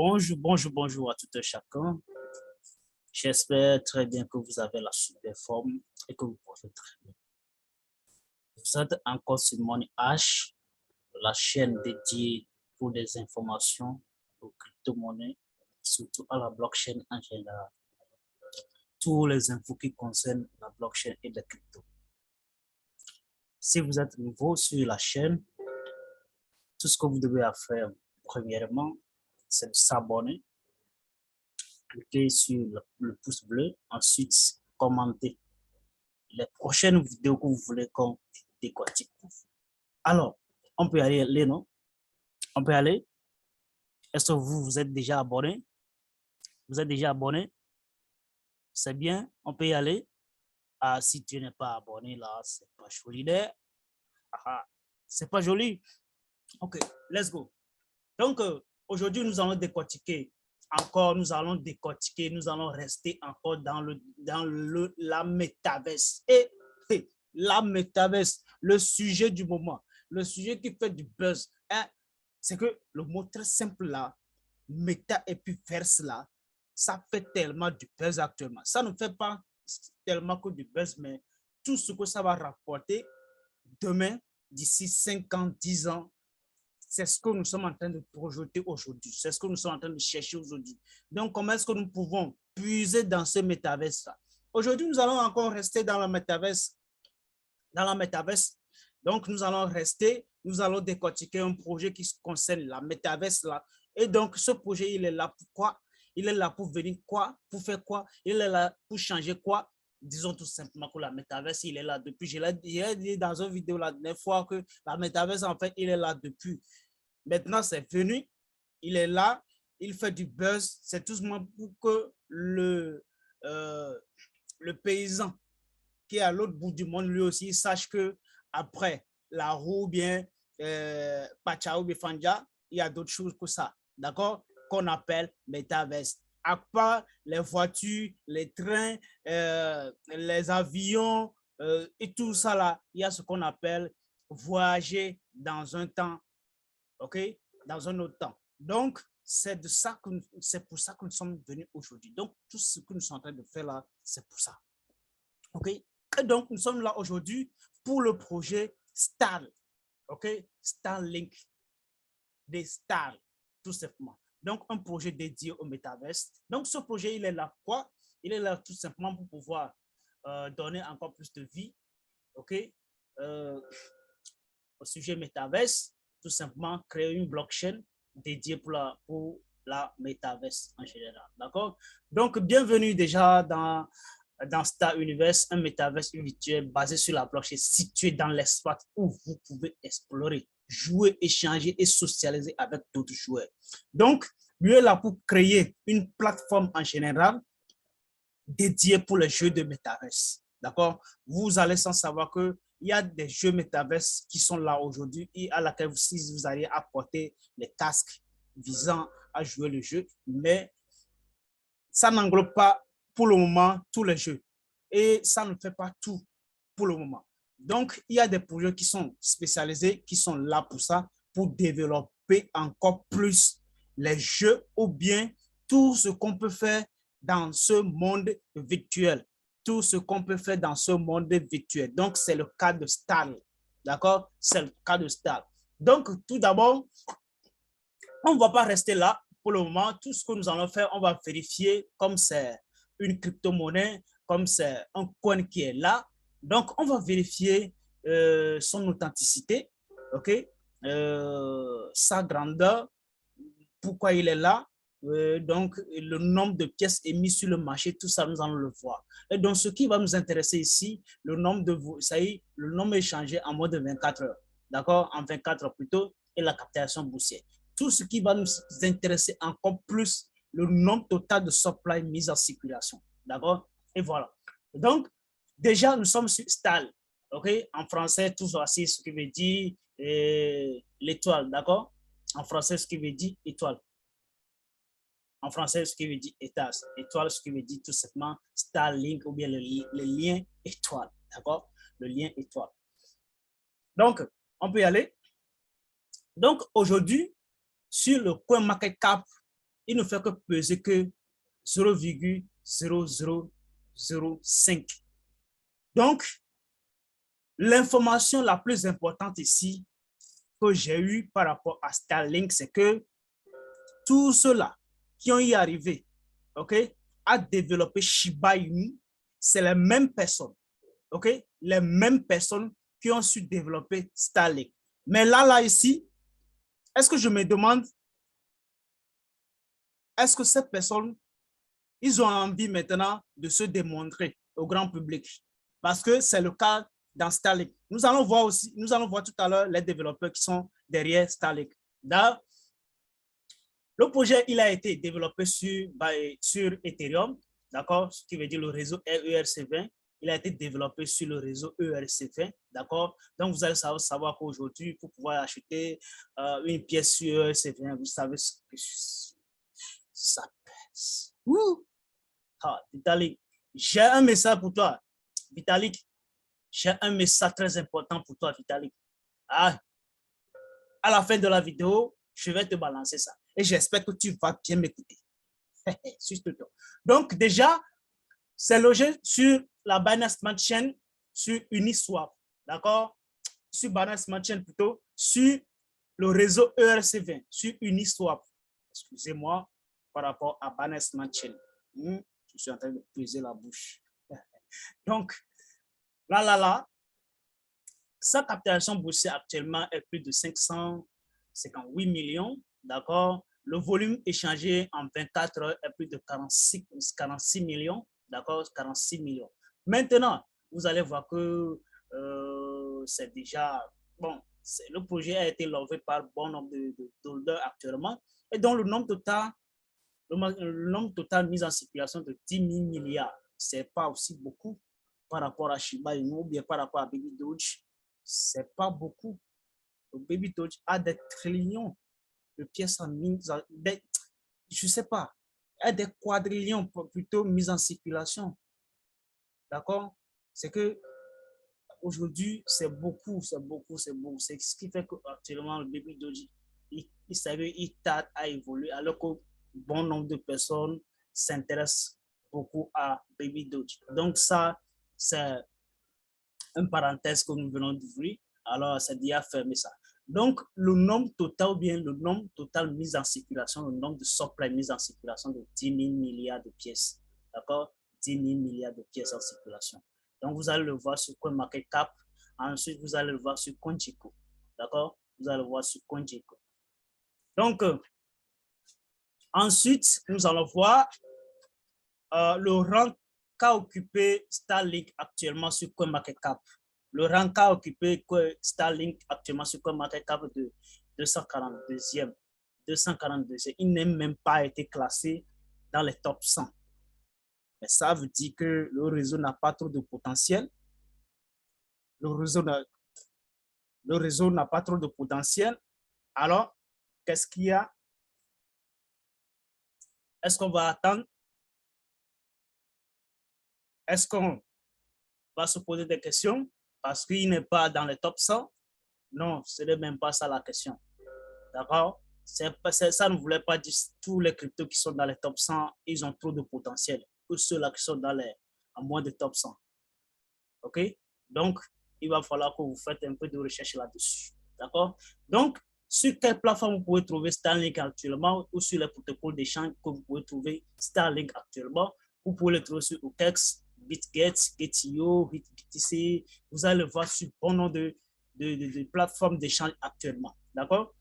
Bonjour à tout un chacun. J'espère très bien que vous avez la super forme et que vous portez très bien. Vous êtes encore sur Money H, la chaîne dédiée pour des informations aux crypto-monnaies, surtout à la blockchain en général. Tous les infos qui concernent la blockchain et les crypto. Si vous êtes nouveau sur la chaîne, tout ce que vous devez faire, premièrement, c'est de s'abonner. Cliquez sur le pouce bleu, ensuite commentez les prochaines vidéos que vous voulez qu'on décortique. Alors, on peut y aller, non? On peut y aller? Est-ce que vous êtes déjà abonné? Vous êtes déjà abonné? C'est bien, on peut y aller. Ah, si tu n'es pas abonné, là, c'est pas joli. C'est pas joli. Ok, let's go. Donc, aujourd'hui, nous allons décortiquer encore, nous allons rester encore dans la métaverse. Et la métaverse, le sujet du moment, le sujet qui fait du buzz, hein, c'est que le mot très simple là, méta et puis verse là, ça fait tellement du buzz actuellement. Ça ne fait pas tellement que du buzz, mais tout ce que ça va rapporter demain, d'ici 5 ans, 10 ans, c'est ce que nous sommes en train de projeter aujourd'hui. C'est ce que nous sommes en train de chercher aujourd'hui. Donc, comment est-ce que nous pouvons puiser dans ce métaverse-là? Aujourd'hui, nous allons encore rester dans la métaverse. Donc, nous allons décortiquer un projet qui concerne la métaverse là. Et donc, ce projet, il est là pour quoi? Il est là pour venir quoi? Pour faire quoi? Il est là pour changer quoi? Disons tout simplement que la métaverse, il est là depuis. Je l'ai dit dans une vidéo la dernière fois que la métaverse, en fait, il est là depuis. Maintenant, c'est venu, il est là, il fait du buzz. C'est tout simplement pour que le paysan qui est à l'autre bout du monde, lui aussi, sache que après la roue, bien Pacha ou Fanja, il y a d'autres choses que ça, d'accord, qu'on appelle métaverse. À part les voitures, les trains, les avions et tout ça là, il y a ce qu'on appelle voyager dans un temps, ok, dans un autre temps. Donc, c'est pour ça que nous sommes venus aujourd'hui. Donc, tout ce que nous sommes en train de faire là, c'est pour ça. OK? Et donc, nous sommes là aujourd'hui pour le projet STAR. OK? Starlink. Des stars, tout simplement. Donc, un projet dédié au Metaverse. Donc, ce projet, il est là quoi? Il est là tout simplement pour pouvoir donner encore plus de vie, OK? Au sujet Metaverse, tout simplement créer une blockchain dédiée pour la Metaverse en général. D'accord? Donc, bienvenue déjà dans Star Universe, un métaverse virtuel basé sur la blockchain situé dans l'espace où vous pouvez explorer, jouer, échanger et socialiser avec d'autres joueurs. Donc, lui est là pour créer une plateforme en général dédiée pour les jeux de métaverse. D'accord? Vous allez sans savoir qu'il y a des jeux métaverse qui sont là aujourd'hui et à laquelle vous allez apporter les casques visant à jouer le jeu, mais ça n'englobe pas pour le moment tous les jeux et ça ne fait pas tout pour le moment. Donc, il y a des projets qui sont spécialisés, qui sont là pour ça, pour développer encore plus les jeux ou bien tout ce qu'on peut faire dans ce monde virtuel. Tout ce qu'on peut faire dans ce monde virtuel. Donc, c'est le cas de Star. D'accord? C'est le cas de Star. Donc, tout d'abord, on ne va pas rester là pour le moment. Tout ce que nous allons faire, on va vérifier comme c'est une crypto-monnaie, comme c'est un coin qui est là. Donc, on va vérifier son authenticité, OK? Sa grandeur, pourquoi il est là. Donc, le nombre de pièces émises sur le marché, tout ça, nous allons le voir. Et donc, ce qui va nous intéresser ici, le nombre de ça y est, le nombre échangé en moins de 24 heures. D'accord? En 24 heures plutôt, et la captation boursière. Tout ce qui va nous intéresser encore plus, le nombre total de supply mis en circulation. D'accord? Et voilà. Donc, déjà, nous sommes sur Stal. OK? En français, tout ça, c'est ce qui veut dire l'étoile. D'accord? En français, ce qui veut dire étoile. En français, ce qui veut dire étage. Étoile, ce qui veut dire tout simplement Starlink ou bien le lien étoile. D'accord? Le lien étoile. Donc, on peut y aller. Donc, aujourd'hui, sur le CoinMarketCap, il ne fait que peser que 0,0005. Donc, l'information la plus importante ici que j'ai eue par rapport à Starlink, c'est que tous ceux-là qui ont y arrivé, OK, à développer Shiba Inu, c'est les mêmes personnes, OK, les mêmes personnes qui ont su développer Starlink. Mais là, ici, est-ce que je me demande, est-ce que ces personnes, ils ont envie maintenant de se démontrer au grand public? Parce que c'est le cas dans Starlink. Nous allons voir aussi, nous allons voir tout à l'heure les développeurs qui sont derrière Starlink. Le projet, il a été développé sur Ethereum, d'accord, ce qui veut dire le réseau ERC20. Il a été développé sur le réseau ERC20, d'accord. Donc, vous allez savoir qu'aujourd'hui, pour pouvoir acheter une pièce sur ERC20, vous savez ce que ça pèse. Ah, Vitalik, j'ai un message pour toi. Vitalik, j'ai un message très important pour toi, Vitalik. Ah, à la fin de la vidéo, je vais te balancer ça. Et j'espère que tu vas bien m'écouter. Donc, déjà, c'est logé sur la Binance Smart Chain sur Uniswap. D'accord? Sur Binance Smart Chain plutôt, sur le réseau ERC20, sur Uniswap. Excusez-moi par rapport à Binance Smart Chain. Je suis en train de peser la bouche. Donc, là, sa capitalisation boursière actuellement est plus de 558 millions. D'accord? Le volume échangé en 24 heures est plus de 46 millions. D'accord? 46 millions. Maintenant, vous allez voir que c'est déjà, bon, le projet a été levé par bon nombre de holders actuellement. Et donc, le nombre total mis en circulation de 10 000 milliards, ce n'est pas aussi beaucoup par rapport à Shiba Inu ou bien par rapport à Baby Doge. Ce n'est pas beaucoup. Le Baby Doge a des trillions de pièces en mise, je ne sais pas, a des quadrillions plutôt mis en circulation. D'accord? C'est que aujourd'hui, c'est beaucoup. C'est ce qui fait qu'actuellement, le Baby Doge, il tarde à évoluer alors que bon nombre de personnes s'intéressent beaucoup à Baby Doge. Donc ça, c'est une parenthèse que nous venons d'ouvrir. Alors, c'est déjà fermé ça. Donc, le nombre total ou bien le nombre total mis en circulation, le nombre de supply mis en circulation de 10 000 milliards de pièces. D'accord? 10 000 milliards de pièces en circulation. Donc, vous allez le voir sur CoinMarketCap. Ensuite, vous allez le voir sur CoinGecko. D'accord? Vous allez le voir sur CoinGecko. Donc, ensuite, nous allons voir le rang qu'a occupé Starlink actuellement sur CoinMarketCap. Le rang qu'a occupé Starlink actuellement sur CoinMarketCap de 242e. 242e. Il n'a même pas été classé dans les top 100. Mais ça veut dire que le réseau n'a pas trop de potentiel. Le réseau n'a pas trop de potentiel. Alors, qu'est-ce qu'il y a? Est-ce qu'on va attendre? Est-ce qu'on va se poser des questions parce qu'il n'est pas dans les top 100? Non, ce n'est même pas ça la question. D'accord? Ça ne voulait pas dire que tous les cryptos qui sont dans les top 100, ils ont trop de potentiel. Ou ceux-là qui sont en moins de top 100. OK? Donc, il va falloir que vous faites un peu de recherche là-dessus. D'accord? Donc, sur quelle plateforme vous pouvez trouver Starlink actuellement ou sur les protocoles d'échange que vous pouvez trouver Starlink actuellement? Vous pouvez le trouver sur OKEx, BitGet, Getio, BTC. Vous allez le voir sur bon nombre de plateformes d'échange actuellement. D'accord?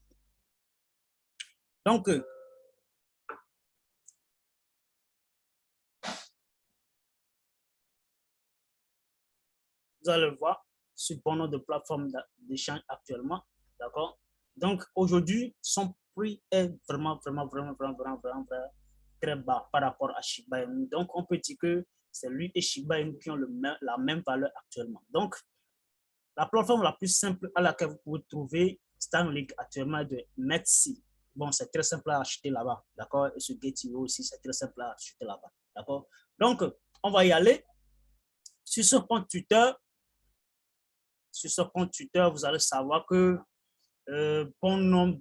Donc, vous allez le voir sur bon nombre de plateformes d'échange actuellement. D'accord? Donc, aujourd'hui, son prix est vraiment très bas par rapport à Shiba Inu. Donc, on peut dire que c'est lui et Shiba Inu qui ont la même valeur actuellement. Donc, la plateforme la plus simple à laquelle vous pouvez trouver Starlink actuellement est de Metsi. Bon, c'est très simple à acheter là-bas. D'accord? Et sur Getio aussi, c'est très simple à acheter là-bas. D'accord? Donc, on va y aller. Sur ce compte Twitter, vous allez savoir que bon nombre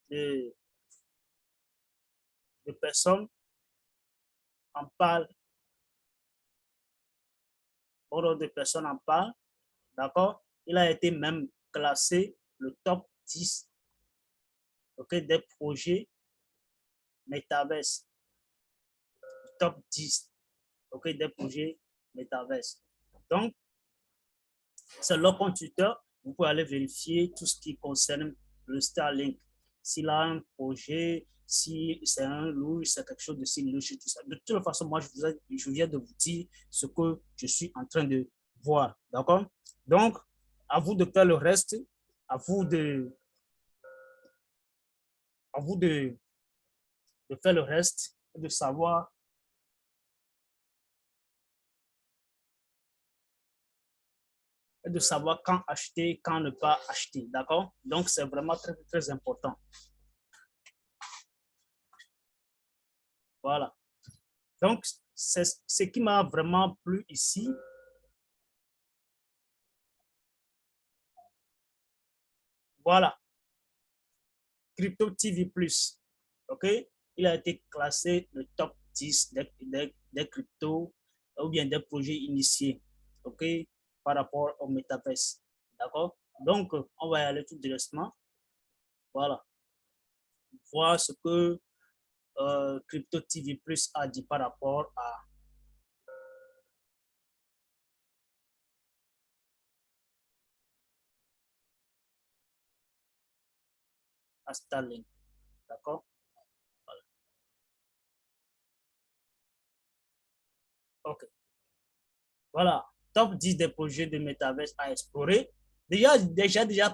de, de personnes en parlent, bon nombre de personnes en parlent, d'accord? Il a été même classé le top 10, okay, des projets Metaverse. Top 10, okay, des projets Metaverse. Donc, c'est leur compte Twitter. Vous pouvez aller vérifier tout ce qui concerne le Starlink. S'il a un projet, si c'est un loup, c'est quelque chose de si louche, tout ça. De toute façon, moi, je viens de vous dire ce que je suis en train de voir. D'accord? Donc, à vous de faire le reste, à vous de, à vous de faire le reste, de savoir quand acheter, quand ne pas acheter. D'accord? Donc, c'est vraiment très, très important. Voilà. Donc, c'est ce qui m'a vraiment plu ici. Voilà. Crypto TV+. OK? Il a été classé le top 10 des cryptos ou bien des projets initiés. OK? Par rapport au Metaverse. D'accord? Donc, on va y aller tout directement. Voilà. Voir ce que Crypto TV+ a dit par rapport à Starlink. D'accord? Voilà. OK. Voilà. Top 10 des projets de Metaverse à explorer. Déjà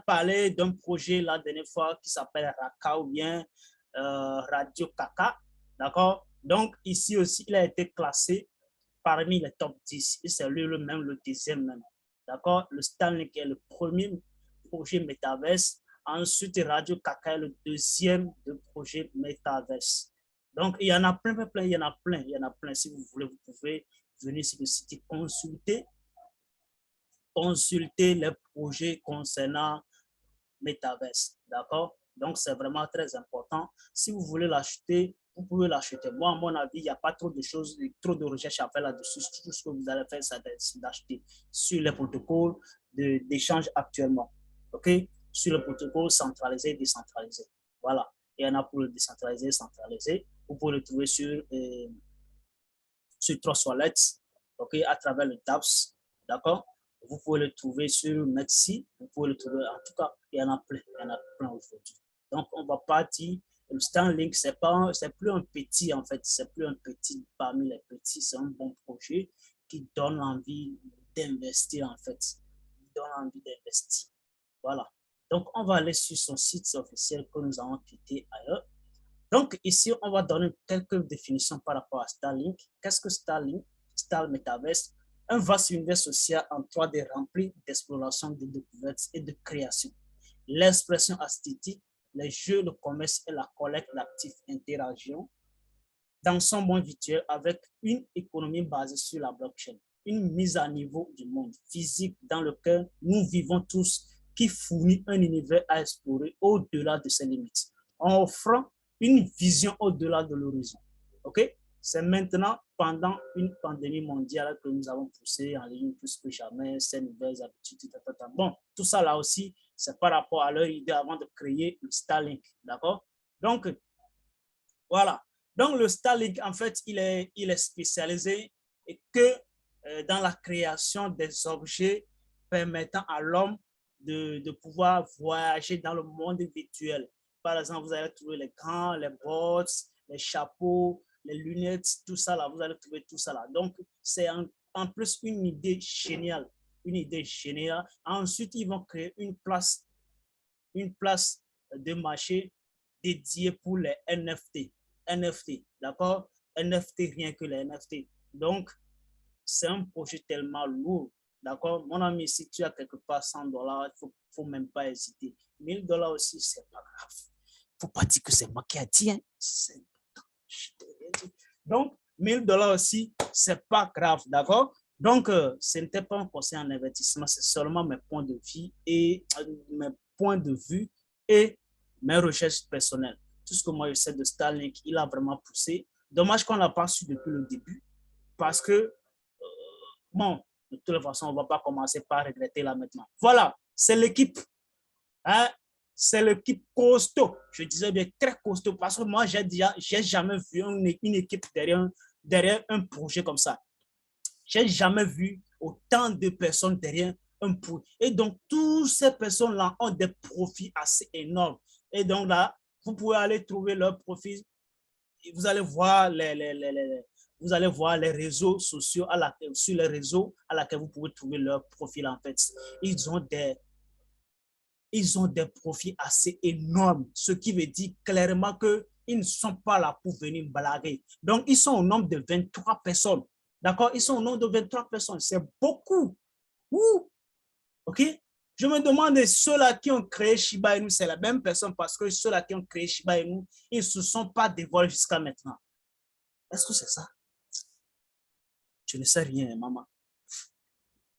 parlé d'un projet la dernière fois qui s'appelle Raka ou bien Radio Kaka. D'accord? Donc, ici aussi, il a été classé parmi les top 10. Et c'est lui même le deuxième même. D'accord? Le Starlink est le premier projet Metaverse. Ensuite, Radio Kaka est le deuxième de projet Metaverse. Donc, il y en a plein, plein, il y en a plein, il y en a plein. Si vous voulez, vous pouvez venir sur le site et consulter les projets concernant Metaverse. D'accord? Donc, c'est vraiment très important. Si vous voulez l'acheter, vous pouvez l'acheter. Moi, à mon avis, il n'y a pas trop de choses, trop de recherches à faire là-dessus. Tout ce que vous allez faire, c'est d'acheter sur les protocoles d'échange actuellement. OK? Sur le protocole centralisé et décentralisé. Voilà. Il y en a pour le décentralisé et centralisé. Vous pouvez le trouver sur Trust Wallet, OK, à travers le DApps, d'accord? Vous pouvez le trouver sur Mexi, vous pouvez le trouver, en tout cas, il y en a plein, aujourd'hui. Donc, on ne va pas dire, le Starlink, c'est plus un petit, en fait, c'est plus un petit parmi les petits, c'est un bon projet qui donne envie d'investir, en fait, qui donne envie d'investir. Voilà. Donc, on va aller sur son site officiel que nous avons quitté ailleurs. Donc, ici, on va donner quelques définitions par rapport à Starlink. Qu'est-ce que Starlink? Star Metaverse, un vaste univers social en 3D rempli d'exploration, de découvertes et de création. L'expression esthétique, les jeux, le commerce et la collecte d'actifs interaction dans son monde virtuel avec une économie basée sur la blockchain, une mise à niveau du monde physique dans lequel nous vivons tous qui fournit un univers à explorer au-delà de ses limites, en offrant une vision au-delà de l'horizon. OK? C'est maintenant, pendant une pandémie mondiale, que nous avons poussé en ligne plus que jamais ces nouvelles habitudes. Bon, tout ça là aussi, c'est par rapport à leur idée avant de créer le Starlink. D'accord? Donc, voilà. Donc, le Starlink, en fait, il est spécialisé et que dans la création des objets permettant à l'homme de pouvoir voyager dans le monde virtuel. Par exemple, vous allez trouver les gants, les bottes, les chapeaux, les lunettes, tout ça là, vous allez trouver tout ça là. Donc, c'est en plus une idée géniale. Une idée géniale. Ensuite, ils vont créer une place de marché dédiée pour les NFT. NFT, d'accord? NFT, rien que les NFT. Donc, c'est un projet tellement lourd, d'accord? Mon ami, si tu as quelque part 100 $, il ne faut même pas hésiter. 1000 $ aussi, c'est pas grave. Il ne faut pas dire que c'est moi qui ai dit. Hein? Donc, 1000 $ aussi, c'est pas grave, d'accord? Donc, ce n'était pas un conseil en investissement, c'est seulement mes points de vue et mes recherches personnelles, tout ce que moi je sais de Starlink, il a vraiment poussé. Dommage qu'on ne l'a pas su depuis le début, parce que, bon, de toute façon, on ne va pas commencer par regretter là maintenant. Voilà, c'est l'équipe. Hein? C'est l'équipe costaud. Je disais bien très costaud, parce que moi, j'ai jamais vu une équipe derrière un projet comme ça. J'ai jamais vu autant de personnes derrière un projet. Et donc, toutes ces personnes-là ont des profits assez énormes. Et donc là, vous pouvez aller trouver leurs profits. Vous allez voir vous allez voir les réseaux sociaux sur les réseaux à laquelle vous pouvez trouver leurs profils en fait. Ils ont des ils ont des profits assez énormes, ce qui veut dire clairement qu'ils ne sont pas là pour venir blaguer. Donc, ils sont au nombre de 23 personnes. D'accord? Ils sont au nombre de 23 personnes. C'est beaucoup. Ouh. OK? Je me demande, ceux-là qui ont créé Shiba Inu, c'est la même personne parce que ceux-là qui ont créé Shiba Inu, ils ne se sont pas dévoilés jusqu'à maintenant. Est-ce que c'est ça? Je ne sais rien, maman.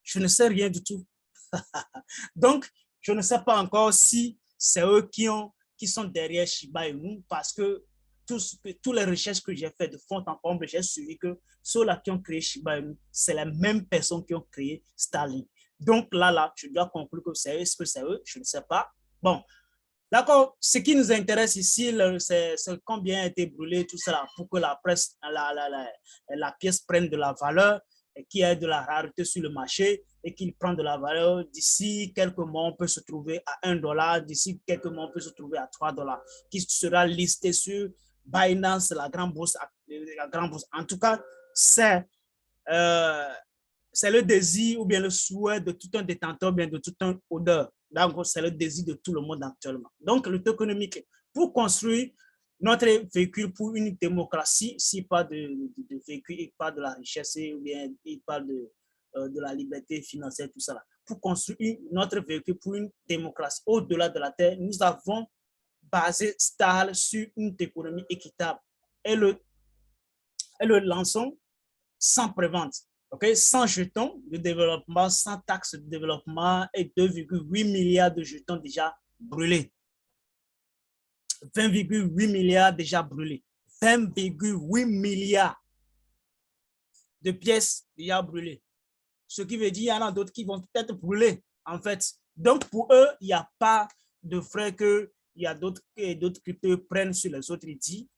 Je ne sais rien du tout. Donc, je ne sais pas encore si c'est eux qui sont derrière Shiba Inu parce que toutes les recherches que j'ai faites de fond en comble, j'ai suivi que ceux-là qui ont créé Shiba Inu, c'est les mêmes personnes qui ont créé Starlink. Donc là, je dois conclure que c'est eux. Est-ce que c'est eux? Je ne sais pas. Bon, d'accord. Ce qui nous intéresse ici, c'est combien a été brûlé, tout cela, pour que la pièce prenne de la valeur, et qu'il y ait de la rareté sur le marché et qu'il prenne de la valeur. D'ici quelques mois, on peut se trouver à $1. D'ici quelques mois, on peut se trouver à $3, qui sera listé sur Binance, la grande bourse. En tout cas, euh, c'est le désir ou bien le souhait de tout un détenteur, bien de tout un odeur. Donc, c'est le désir de tout le monde actuellement. Donc, le économique, pour construire notre véhicule pour une démocratie, s'il parle de véhicule, il parle de la richesse, ou bien il parle de la liberté financière, tout ça. Là. Pour construire notre véhicule pour une démocratie au-delà de la terre, nous avons basé Star sur une économie équitable et le lançons sans prévente. Okay? Sans jetons de développement, sans taxes de développement et 2,8 milliards de jetons déjà brûlés. 20,8 milliards déjà brûlés. 20,8 milliards de pièces déjà brûlées. Ce qui veut dire qu'il y en a d'autres qui vont peut-être brûler, en fait. Donc, pour eux, il n'y a pas de frais qu'il y a d'autres cryptos prennent sur les autres. Ils disent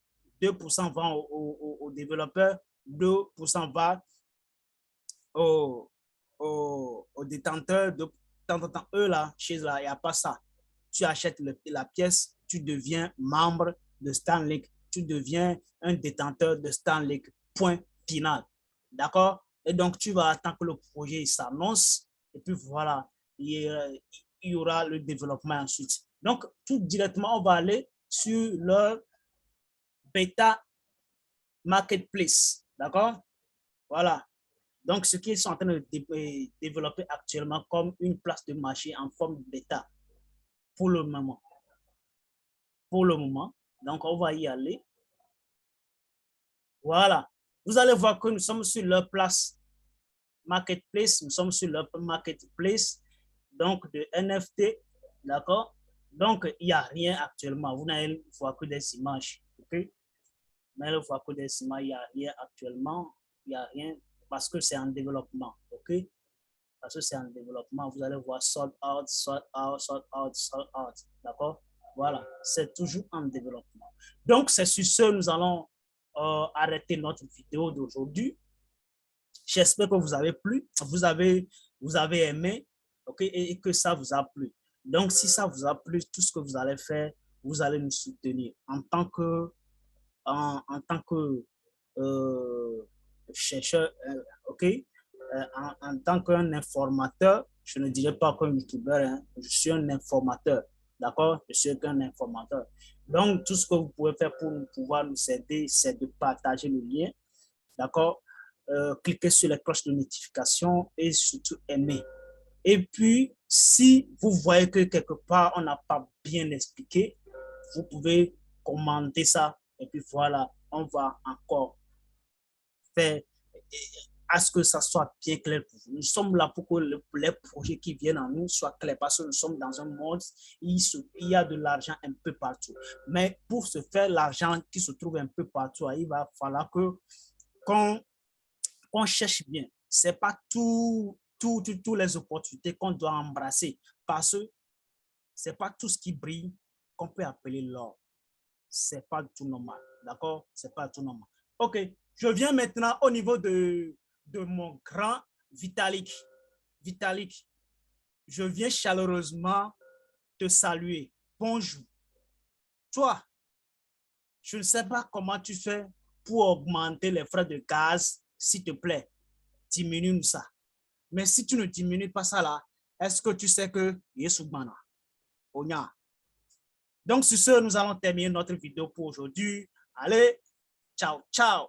2% va aux développeurs, 2% va aux détenteurs de temps en temps. Eux, là, chez eux, il n'y a pas ça. Tu achètes la pièce, tu deviens membre de Starlink, tu deviens un détenteur de Starlink, point final. D'accord? Et donc, tu vas attendre que le projet s'annonce, et puis voilà, il y aura le développement ensuite. Donc, tout directement, on va aller sur leur bêta marketplace. D'accord? Voilà. Donc, ce qu'ils sont en train de développer actuellement comme une place de marché en forme d'État pour le moment. Pour le moment. Donc, on va y aller. Voilà. Vous allez voir que nous sommes sur leur place marketplace. Nous sommes sur leur marketplace donc de NFT. D'accord? Donc, il n'y a rien actuellement. Vous n'allez voir que des images. OK? Vous n'allez voir que des images. Il n'y a rien actuellement. Il n'y a rien parce que c'est en développement. OK? Parce que c'est en développement, vous allez voir sold out, sold out, sold out, sold out. D'accord? Voilà, c'est toujours en développement. Donc, c'est sur ce, nous allons arrêter notre vidéo d'aujourd'hui. J'espère que vous avez plu, vous avez aimé, ok, et que ça vous a plu. Donc, si ça vous a plu, tout ce que vous allez faire, vous allez nous soutenir en tant que chercheur, ok, en tant qu'un informateur, je ne dirais pas qu'un youtubeur, hein, je suis un informateur, d'accord? Je suis qu'un informateur. Donc, tout ce que vous pouvez faire pour pouvoir nous aider, c'est de partager le lien, d'accord? Cliquez sur les cloches de notification et surtout aimer. Et puis, si vous voyez que quelque part, on n'a pas bien expliqué, vous pouvez commenter ça. Et puis voilà, on va encore faire à ce que ça soit bien clair pour vous. Nous sommes là pour que les projets qui viennent à nous soient clairs parce que nous sommes dans un monde où il y a de l'argent un peu partout. Mais pour se faire l'argent qui se trouve un peu partout, il va falloir qu'on cherche bien. Ce n'est pas toutes les opportunités qu'on doit embrasser parce que ce n'est pas tout ce qui brille qu'on peut appeler l'or. Ce n'est pas tout normal. D'accord? Ce n'est pas tout normal. OK. Je viens maintenant au niveau de mon grand Vitalik. Vitalik, je viens chaleureusement te saluer. Bonjour. Toi, je ne sais pas comment tu fais pour augmenter les frais de gaz, s'il te plaît. Diminue ça. Mais si tu ne diminues pas ça là, est-ce que tu sais que Yesubana? Donc, sur ce, nous allons terminer notre vidéo pour aujourd'hui. Allez, ciao, ciao.